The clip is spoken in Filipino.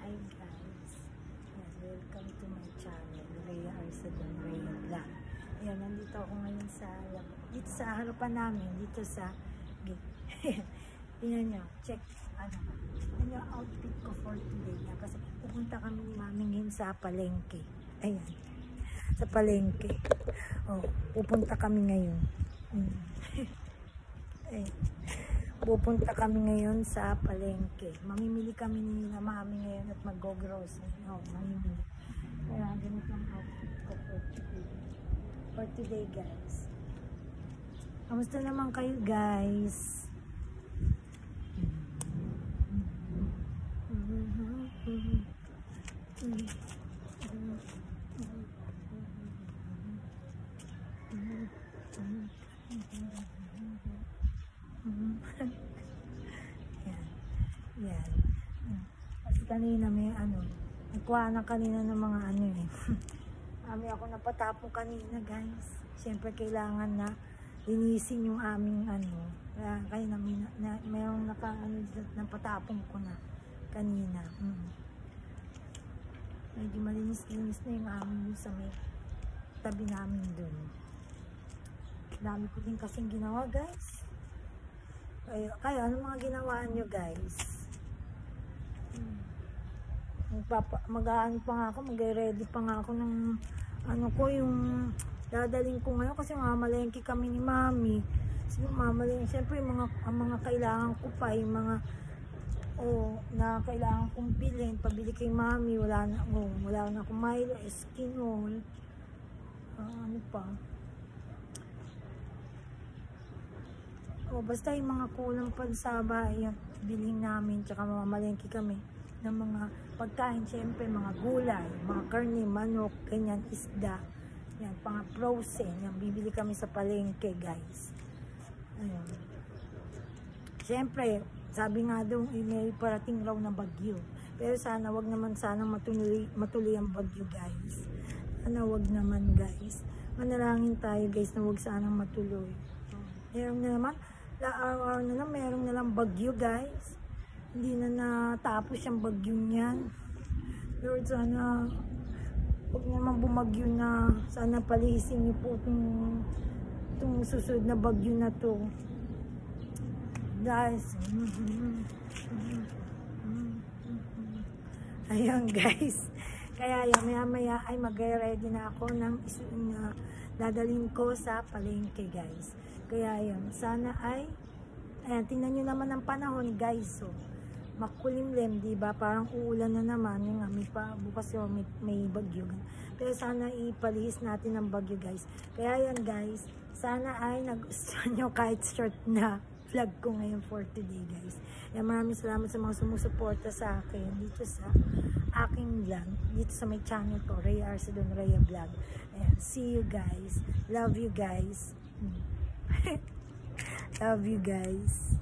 Hi guys, yes, welcome to my channel, Rhea Arsadon, Rhea Vlog. Ayan, nandito ako ngayon dito sa harapan namin, dito sa gate. Tingnan nyo, check, tingnan nyo outfit ko for today. Kasi pupunta kami ni Mami ngayon sa palengke. Ayan, sa palengke. Oh, pupunta kami ngayon. Ayan. Pupunta kami ngayon sa palengke. Mamimili kami ni Mami ngayon at mag-go-grocery. Mamimili. Kaya ganito ang outfit ko for today, guys. Kamusta naman kayo, guys? Yan. Kasi kanina may nagkuha na kanina ng mga Mami ako napatapong kanina, guys. Siyempre kailangan na linisin yung aming kaya mayroong napatapong ko na kanina. Medyo malinis-linis na yung aming sa may tabi namin dun. Dami ko din kasing ginawa, guys. Kayo, ano mga ginawa nyo, guys? Mag-aano pa nga ako, mag-ready pa nga ako ng yung dadaling ko ngayon kasi mamalengke kami ni Mami. Siyempre ang mga kailangan ko pa, yung mga na kailangan kong bilhin, pabili kay Mami, wala na akong Milo, Eskinol, ano pa. Basta yung mga kulang pa sa bahay, bilhin namin, tsaka mamalengke kami ng mga pagkain, syempre mga gulay, mga karne, manok, ganyan, isda, yan, pang frozen, yan, bibili kami sa palengke, guys. Ayun. Syempre, sabi nga doon, may parating raw na bagyo, pero sana, wag naman sana matuloy ang bagyo, guys. Sana wag naman, guys. Manalangin tayo, guys, na wag sanang matuloy. Meron na naman, araw-araw na lang, meron na lang bagyo, guys. Hindi na natapos yung bagyong yan. Lord, sana huwag naman bumagyo na. Sana palisin niyo po itong susunod na bagyo na to. Guys. Ayan, guys. Kaya yan, maya-maya ay mag-ready na ako ng dadalhin ko sa palengke, guys. Kaya yan, sana ay ayan, tingnan nyo naman ang panahon, guys. So, makulimlim, diba? Parang uulan na naman. Yung bukas yung may bagyo. Pero sana ipalihis natin ang bagyo, guys. Kaya yan, guys. Sana ay nagustuhan nyo kahit short na vlog ko ngayon for today, guys. Yan, maraming salamat sa mga sumusuporta sa akin dito sa aking vlog. Dito sa my channel ko, Rhea Arsadon, Rhea Vlog. Ayan, see you, guys. Love you, guys. Love you, guys.